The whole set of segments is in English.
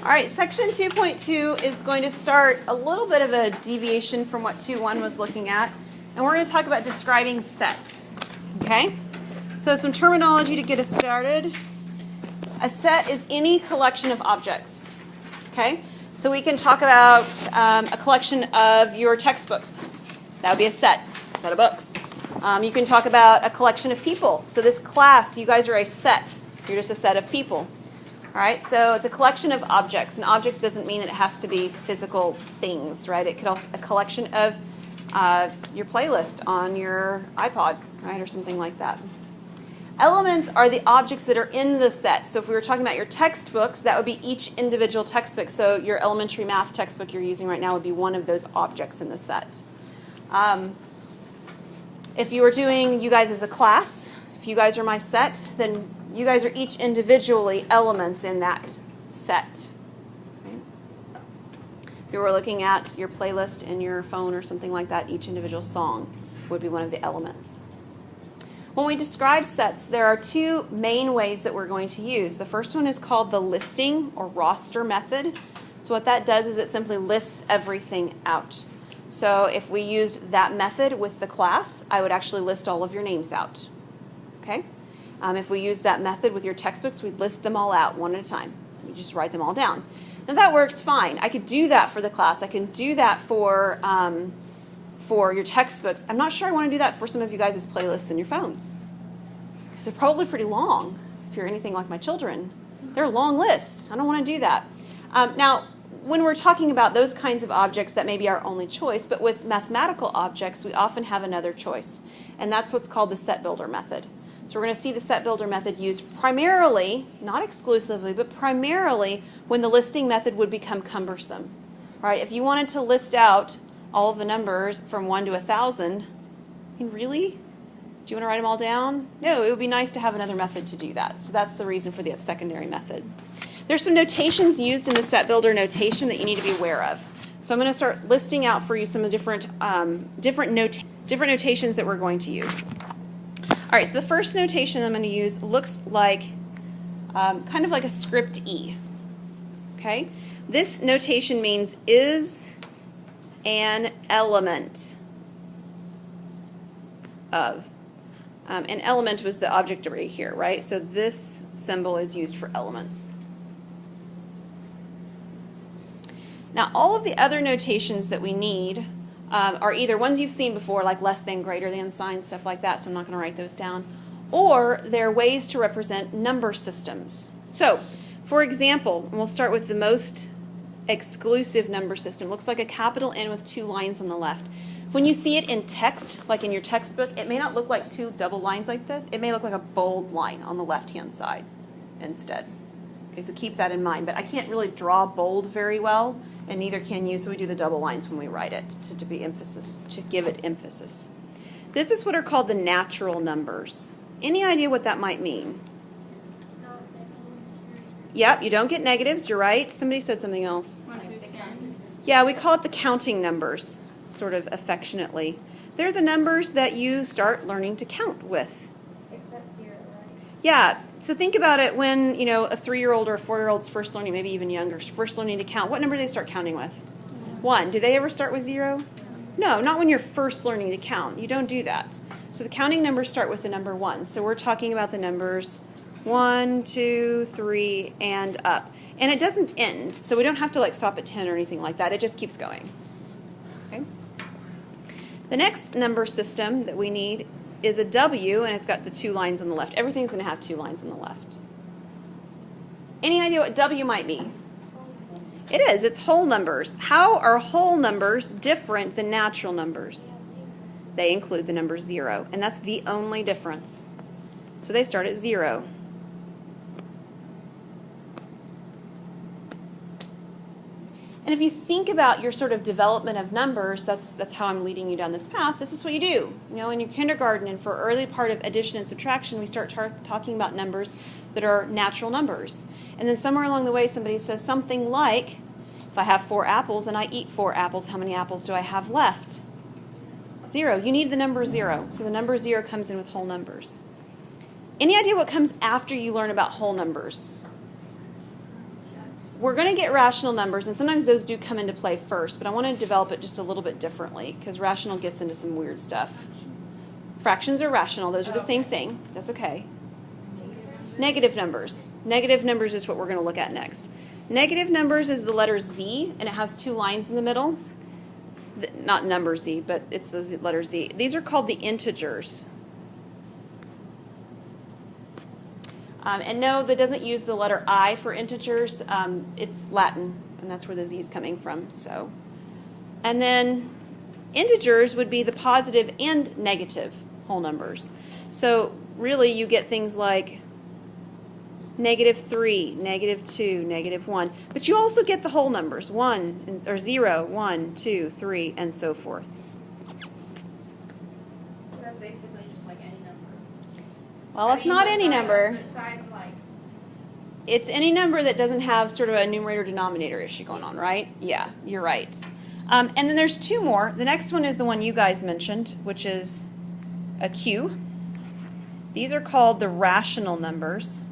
All right, section 2.2 is going to start a little bit of a deviation from what 2.1 was looking at, and we're going to talk about describing sets. Okay? So some terminology to get us started. A set is any collection of objects. Okay? So we can talk about a collection of your textbooks. That would be a set of books. You can talk about a collection of people. So this class, you guys are a set. You're just a set of people. All right, so it's a collection of objects, and objects doesn't mean that it has to be physical things, right? It could also be a collection of your playlist on your iPod, right, or something like that. Elements are the objects that are in the set. So if we were talking about your textbooks, that would be each individual textbook. So your elementary math textbook you're using right now would be one of those objects in the set. If you were doing you guys as a class, if you guys are my set, then you guys are each individually elements in that set. Okay? If you were looking at your playlist in your phone or something like that, each individual song would be one of the elements. When we describe sets, there are two main ways that we're going to use. The first one is called the listing or roster method. So what that does is it simply lists everything out. So if we used that method with the class, I would actually list all of your names out. Okay? If we use that method with your textbooks, we'd list them all out one at a time. You just write them all down. Now that works fine. I could do that for the class. I can do that for your textbooks. I'm not sure I want to do that for some of you guys' playlists in your phones. Because they're probably pretty long, if you're anything like my children. They're long lists. I don't want to do that. Now, when we're talking about those kinds of objects, that may be our only choice, but with mathematical objects, we often have another choice. And that's what's called the set builder method. So we're going to see the set builder method used primarily, not exclusively, but primarily when the listing method would become cumbersome. All right, if you wanted to list out all of the numbers from 1 to 1,000, I mean, really? Do you want to write them all down? No, it would be nice to have another method to do that. So that's the reason for the secondary method. There's some notations used in the set builder notation that you need to be aware of. So I'm going to start listing out for you some of the different notations that we're going to use. All right, so the first notation I'm going to use looks like kind of like a script E. Okay? This notation means is an element of. An element was the object right here, right? So this symbol is used for elements. Now, all of the other notations that we need are either ones you've seen before, like less than, greater than signs, stuff like that, so I'm not going to write those down, or they're ways to represent number systems. So, for example, we'll start with the most exclusive number system. Looks like a capital N with two lines on the left. When you see it in text, like in your textbook, it may not look like two double lines like this. It may look like a bold line on the left-hand side instead. Okay, so keep that in mind. But I can't really draw bold very well, and neither can you, so we do the double lines when we write it to give it emphasis. This is what are called the natural numbers. Any idea what that might mean? Yep, you don't get negatives, you're right. Somebody said something else. 1 through 10. Yeah, we call it the counting numbers, sort of affectionately. They're the numbers that you start learning to count with. Except 0, right? Yeah, so think about it when, you know, a 3-year-old or a 4-year-old's first learning, maybe even younger, first learning to count. What number do they start counting with? 1. Do they ever start with 0? No, not when you're first learning to count. You don't do that. So the counting numbers start with the number 1. So we're talking about the numbers 1, 2, 3, and up. And it doesn't end, so we don't have to like stop at 10 or anything like that. It just keeps going. Okay. The next number system that we need is a W, and it's got the 2 lines on the left. Everything's going to have 2 lines on the left. Any idea what W might be? It is. It's whole numbers. How are whole numbers different than natural numbers? They include the number 0, and that's the only difference. So they start at 0. And if you think about your sort of development of numbers, that's how I'm leading you down this path. This is what you do. You know, in your kindergarten and for early part of addition and subtraction, we start talking about numbers that are natural numbers. And then somewhere along the way, somebody says something like, if I have 4 apples and I eat 4 apples, how many apples do I have left? 0. You need the number 0. So the number 0 comes in with whole numbers. Any idea what comes after you learn about whole numbers? we're going to get rational numbers, and sometimes those do come into play first, but I want to develop it just a little bit differently because rational gets into some weird stuff. Fractions are rational. Those are the same thing. That's okay. Negative numbers. Negative numbers is what we're going to look at next. Negative numbers is the letter Z, and it has two lines in the middle. Not number Z, but it's the letter Z. These are called the integers. And no, that doesn't use the letter I for integers. It's Latin, and that's where the Z is coming from. So, and then integers would be the positive and negative whole numbers. So really, you get things like -3, -2, -1. But you also get the whole numbers, 1 or 0, 1, 2, 3, and so forth. So that's basically just like any number. Well, it's not any number. Besides like. It's any number that doesn't have sort of a numerator-denominator issue going on, right? Yeah, you're right. And then there's two more. The next one is the one you guys mentioned, which is a Q. These are called the rational numbers.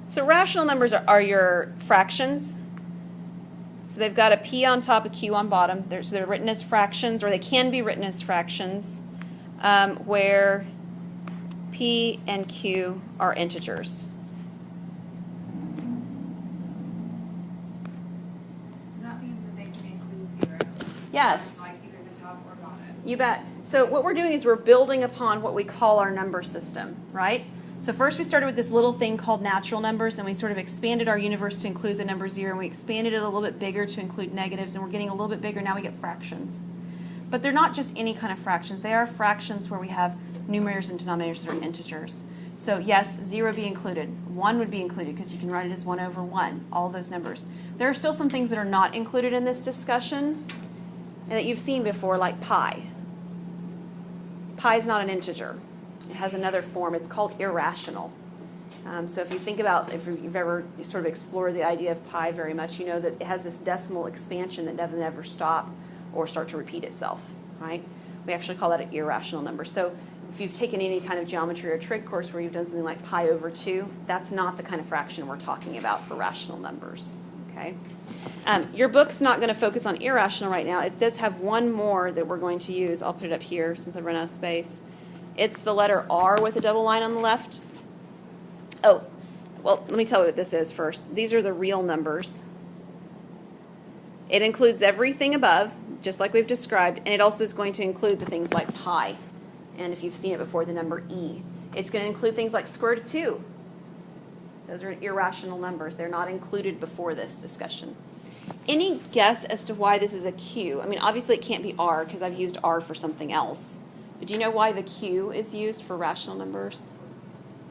So rational numbers are your fractions. So they've got a P on top, a Q on bottom. So they're written as fractions, or they can be written as fractions, where P and Q are integers. So that means that they can include 0. Yes. Like either the top or bottom. You bet. So what we're doing is we're building upon what we call our number system, right? So first we started with this little thing called natural numbers, and we sort of expanded our universe to include the number 0, and we expanded it a little bit bigger to include negatives, and we're getting a little bit bigger. Now we get fractions. But they're not just any kind of fractions. They are fractions where we have numerators and denominators that are integers. So yes, 0 would be included. 1 would be included because you can write it as 1 over 1, all those numbers. There are still some things that are not included in this discussion and that you've seen before, like pi. Pi is not an integer. It has another form. It's called irrational. So if you think about, if you've ever sort of explored the idea of pi very much, you know that it has this decimal expansion that doesn't ever stop or start to repeat itself, right? We actually call that an irrational number. So if you've taken any kind of geometry or trig course where you've done something like pi over 2, that's not the kind of fraction we're talking about for rational numbers, okay? Your book's not going to focus on irrational right now. It does have one more that we're going to use. I'll put it up here since I've run out of space. It's the letter R with a double line on the left. Oh, well, let me tell you what this is first. These are the real numbers. It includes everything above, just like we've described, and it also is going to include the things like pi. And if you've seen it before, the number e. It's going to include things like square root of 2. Those are irrational numbers. They're not included before this discussion. Any guess as to why this is a Q? I mean, obviously it can't be R because I've used R for something else. But do you know why the Q is used for rational numbers?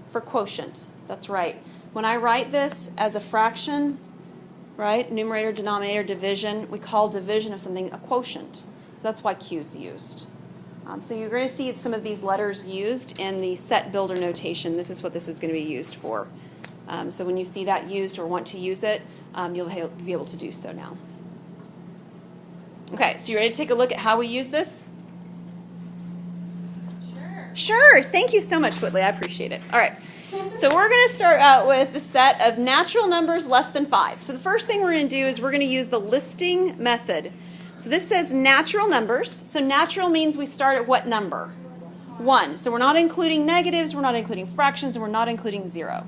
For quotient. That's right. When I write this as a fraction, right, numerator, denominator, division, we call division of something a quotient. So that's why Q is used. So you're going to see some of these letters used in the set builder notation. This is what this is going to be used for. So when you see that used or want to use it, you'll be able to do so now. Okay, so you ready to take a look at how we use this? Sure. Thank you so much, Whitley. I appreciate it. All right. So we're going to start out with the set of natural numbers less than 5. So the first thing we're going to do is we're going to use the listing method. So this says natural numbers. So natural means we start at what number? 1. So we're not including negatives, we're not including fractions, and we're not including 0.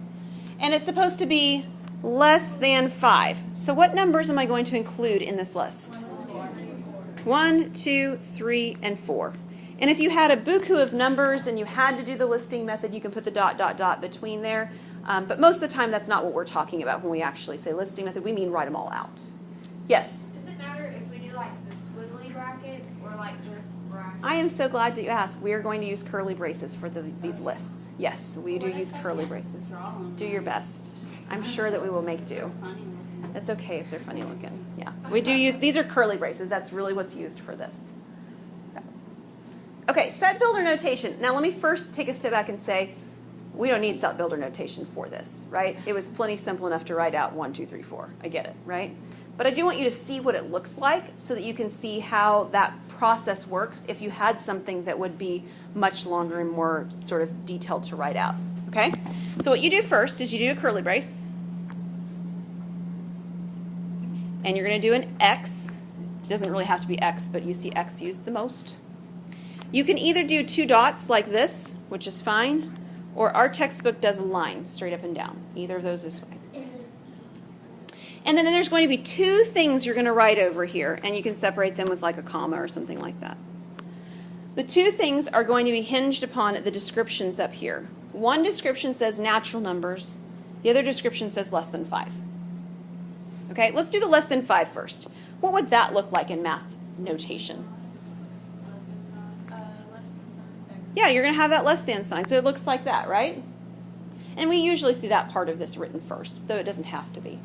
And it's supposed to be less than 5. So what numbers am I going to include in this list? 1, 2, 3, and 4. And if you had a buku of numbers and you had to do the listing method, you can put the ... between there. But most of the time, that's not what we're talking about when we actually say listing method. We mean write them all out. Yes? Does it matter if we do like the squiggly brackets or like just brackets? I am so glad that you asked. We are going to use curly braces for these lists. Yes, we do use curly braces. Do your best. I'm sure that we will make do. That's okay if they're funny looking. Yeah, we do use, these are curly braces. That's really what's used for this. Okay, set builder notation. Now let me first take a step back and say, we don't need set builder notation for this, right? It was plenty simple enough to write out 1, 2, 3, 4. I get it, right? But I do want you to see what it looks like so that you can see how that process works if you had something that would be much longer and more sort of detailed to write out. Okay? So what you do first is you do a curly brace. And you're going to do an X. It doesn't really have to be X, but you see X used the most. You can either do 2 dots like this, which is fine, or our textbook does a line straight up and down. Either of those is fine. And then there's going to be 2 things you're going to write over here, and you can separate them with like a comma or something like that. The 2 things are going to be hinged upon the descriptions up here. One description says natural numbers. The other description says less than 5. Okay, let's do the less than 5 first. What would that look like in math notation? Yeah, you're going to have that less than sign, so it looks like that, right? And we usually see that part of this written first, though it doesn't have to be.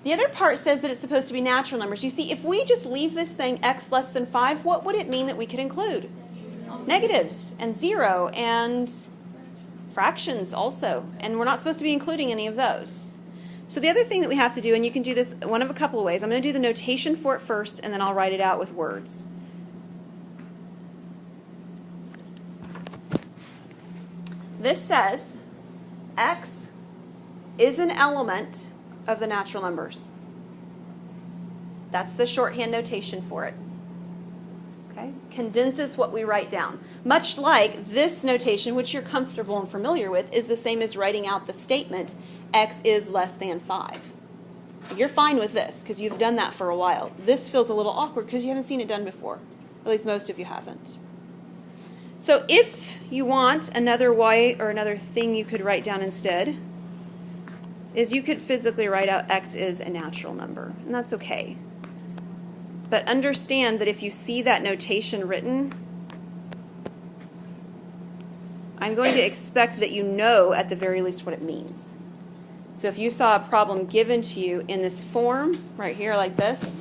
The other part says that it's supposed to be natural numbers. You see, if we just leave this thing x less than 5, what would it mean that we could include? Negatives and 0 and fractions also. And we're not supposed to be including any of those. So the other thing that we have to do, and you can do this one of a couple of ways. I'm going to do the notation for it first, and then I'll write it out with words. This says x is an element of the natural numbers. That's the shorthand notation for it. Okay? Condenses what we write down. Much like this notation, which you're comfortable and familiar with, is the same as writing out the statement x is less than 5. You're fine with this because you've done that for a while. This feels a little awkward because you haven't seen it done before. At least most of you haven't. So if you want another way or another thing you could write down instead, is you could physically write out x is a natural number, and that's okay. But understand that if you see that notation written, I'm going to expect that you know at the very least what it means. So if you saw a problem given to you in this form right here like this,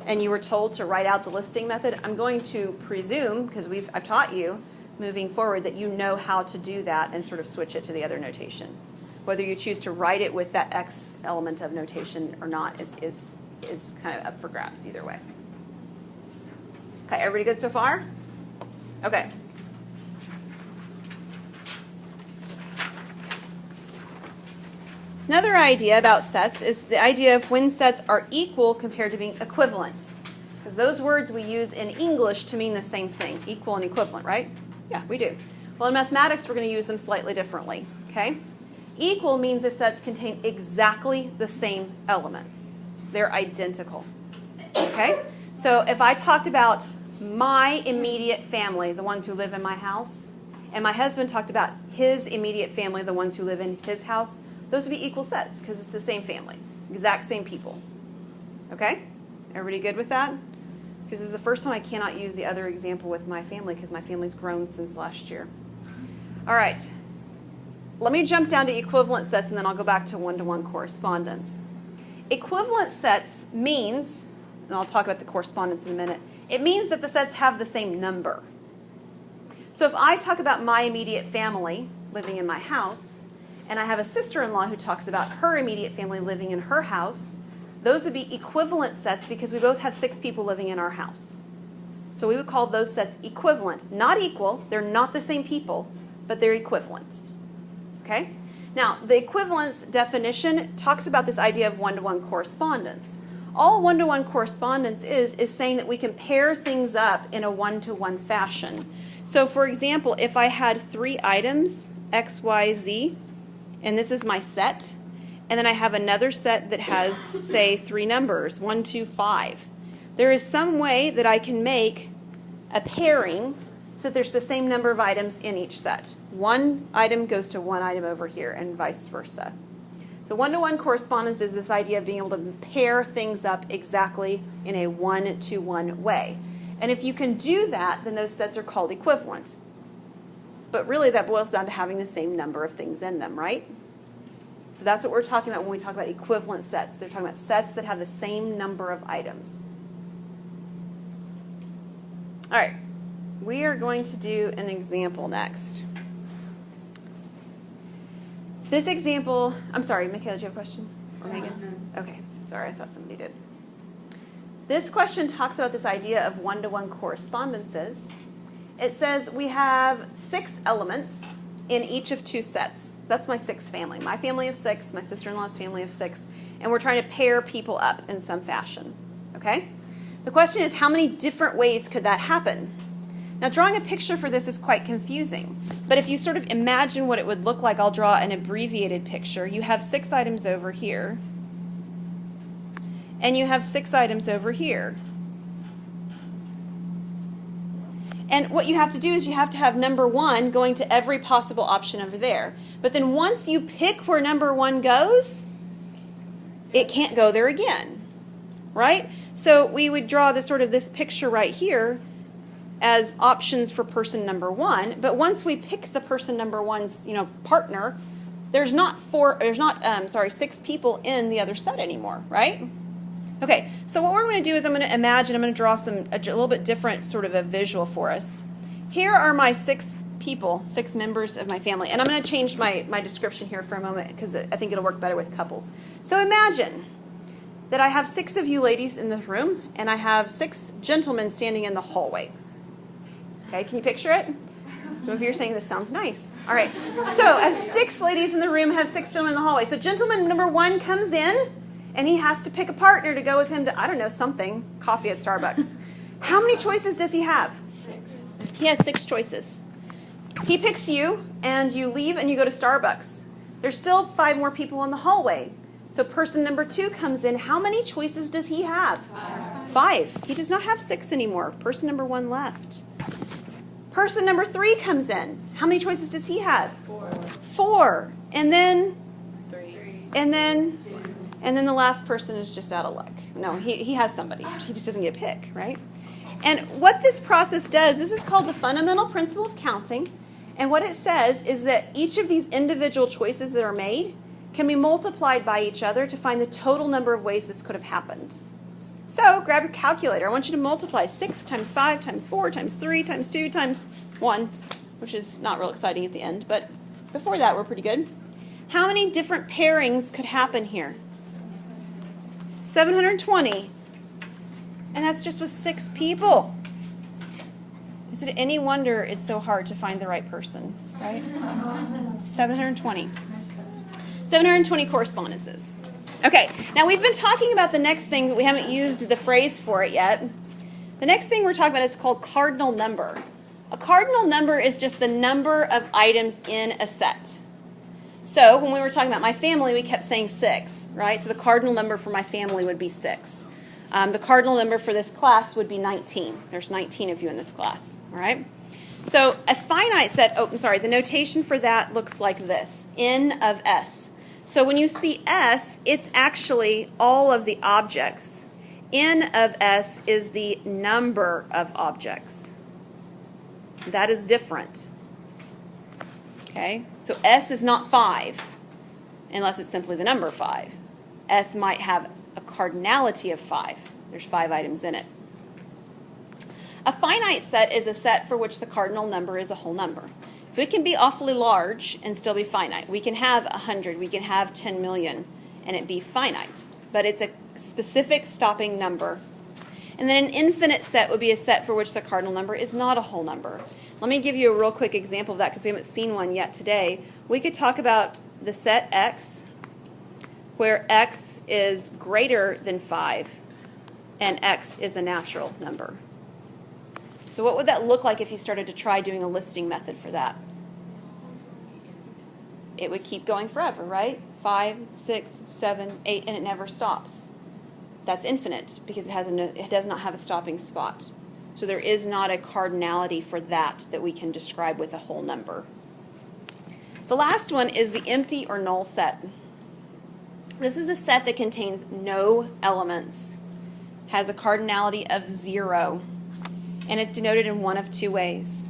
and you were told to write out the listing method, I'm going to presume, because I've taught you moving forward, that you know how to do that and sort of switch it to the other notation. Whether you choose to write it with that x element of notation or not is kind of up for grabs either way. Okay, everybody good so far? Okay. Another idea about sets is the idea of when sets are equal compared to being equivalent. Because those words we use in English to mean the same thing, equal and equivalent, right? Yeah, we do. Well, in mathematics, we're going to use them slightly differently, okay? Equal means the sets contain exactly the same elements. They're identical, okay? So if I talked about my immediate family, the ones who live in my house, and my husband talked about his immediate family, the ones who live in his house, those would be equal sets because it's the same family, exact same people, okay? Everybody good with that? Because this is the first time I cannot use the other example with my family because my family's grown since last year. All right. Let me jump down to equivalent sets, and then I'll go back to one-to-one correspondence. Equivalent sets means, and I'll talk about the correspondence in a minute, it means that the sets have the same number. So if I talk about my immediate family living in my house, and I have a sister-in-law who talks about her immediate family living in her house, those would be equivalent sets because we both have 6 people living in our house. So we would call those sets equivalent. Not equal, they're not the same people, but they're equivalent. Okay? Now, the equivalence definition talks about this idea of one-to-one correspondence. All one-to-one correspondence is saying that we can pair things up in a one-to-one fashion. So, for example, if I had 3 items, X, Y, Z, and this is my set, and then I have another set that has, say, 3 numbers, 1, 2, 5. There is some way that I can make a pairing so that there's the same number of items in each set. One item goes to one item over here and vice versa. So one-to-one correspondence is this idea of being able to pair things up exactly in a one-to-one way. And if you can do that, then those sets are called equivalent. But really that boils down to having the same number of things in them, right? So that's what we're talking about when we talk about equivalent sets. They're talking about sets that have the same number of items. All right. We are going to do an example next. This example, I'm sorry, Michaela, do you have a question? Or Megan? No. Okay. Sorry, I thought somebody did. This question talks about this idea of one-to-one correspondences. It says we have 6 elements in each of 2 sets. So that's my 6 family. My family of 6, my sister-in-law's family of 6, and we're trying to pair people up in some fashion. Okay? The question is, how many different ways could that happen? Now, drawing a picture for this is quite confusing, but if you sort of imagine what it would look like, I'll draw an abbreviated picture. You have 6 items over here, and you have 6 items over here. And what you have to do is you have to have number 1 going to every possible option over there. But then once you pick where number 1 goes, it can't go there again, right? So we would draw this picture right here as options for person number 1. But once we pick the person number 1's partner, there's not 6 people in the other set anymore, right? Okay, so what we're going to do is I'm going to draw a little bit different sort of a visual for us. Here are my 6 people, 6 members of my family. And I'm going to change my description here for a moment because I think it'll work better with couples. So imagine that I have 6 of you ladies in the room and I have 6 gentlemen standing in the hallway. Okay, can you picture it? Some of you are saying this sounds nice. All right, so I have 6 ladies in the room, have 6 gentlemen in the hallway. So gentleman number 1 comes in, and he has to pick a partner to go with him to, I don't know, something, coffee at Starbucks. How many choices does he have? 6. He has 6 choices. He picks you, and you leave, and you go to Starbucks. There's still 5 more people in the hallway. So person number 2 comes in. How many choices does he have? 5. He does not have 6 anymore. Person number 1 left. Person number 3 comes in. How many choices does he have? 4. And then 3. And then the last person is just out of luck. No, he has somebody. He just doesn't get a pick, right? And what this process does, this is called the fundamental principle of counting. And what it says is that each of these individual choices that are made can be multiplied by each other to find the total number of ways this could have happened. So grab your calculator. I want you to multiply 6 times 5 times 4 times 3 times 2 times 1, which is not real exciting at the end, but before that we're pretty good. How many different pairings could happen here? 720. And that's just with 6 people. Is it any wonder it's so hard to find the right person, right? 720. 720 correspondences. Okay, now we've been talking about the next thing, but we haven't used the phrase for it yet. The next thing we're talking about is called cardinal number. A cardinal number is just the number of items in a set. So when we were talking about my family, we kept saying 6, right? So the cardinal number for my family would be 6. The cardinal number for this class would be 19. There's 19 of you in this class, all right? So a finite set, the notation for that looks like this, N of S. So when you see S, it's actually all of the objects. N of S is the number of objects. That is different. Okay, so S is not 5, unless it's simply the number 5. S might have a cardinality of 5. There's 5 items in it. A finite set is a set for which the cardinal number is a whole number. So it can be awfully large and still be finite. We can have 100, we can have 10 million, and it be finite. But it's a specific stopping number. And then an infinite set would be a set for which the cardinal number is not a whole number. Let me give you a real quick example of that because we haven't seen one yet today. We could talk about the set X, where X is greater than 5, and X is a natural number. So what would that look like if you started to try doing a listing method for that? It would keep going forever, right? 5, 6, 7, 8, and it never stops. That's infinite because it does not have a stopping spot. So there is not a cardinality for that we can describe with a whole number. The last one is the empty or null set. This is a set that contains no elements, has a cardinality of 0, and it's denoted in one of 2 ways.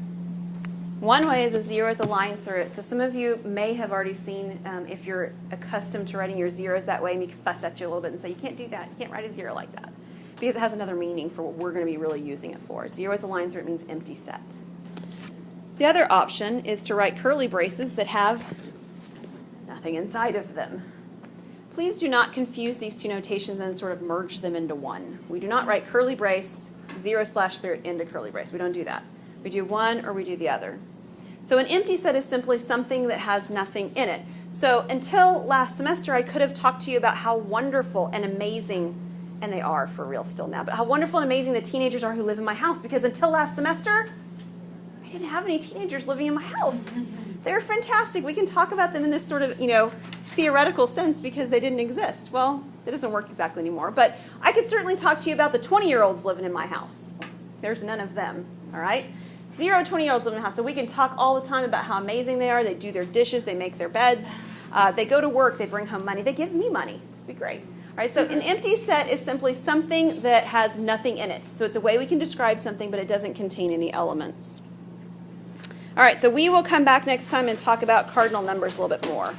One way is a 0 with a line through it. So some of you may have already seen, if you're accustomed to writing your zeros that way, and we can fuss at you a little bit and say, you can't do that. You can't write a 0 like that. Because it has another meaning for what we're going to be really using it for. 0 with a line through it means empty set. The other option is to write curly braces that have nothing inside of them. please do not confuse these two notations and sort of merge them into one. We do not write curly brace, 0/3 into curly brace. We don't do that. We do one or we do the other. So an empty set is simply something that has nothing in it. So until last semester, I could have talked to you about how wonderful and amazing, and they are for real still now, but how wonderful and amazing the teenagers are who live in my house, because until last semester, I didn't have any teenagers living in my house. They're fantastic. We can talk about them in this sort of, theoretical sense because they didn't exist. Well, that doesn't work exactly anymore, but I could certainly talk to you about the 20-year-olds living in my house. There's none of them, all right? 0 20-year-olds live in the house, so we can talk all the time about how amazing they are. They do their dishes, they make their beds, they go to work, they bring home money, they give me money. This would be great. All right, so an empty set is simply something that has nothing in it. So it's a way we can describe something, but it doesn't contain any elements. All right, so we will come back next time and talk about cardinal numbers a little bit more.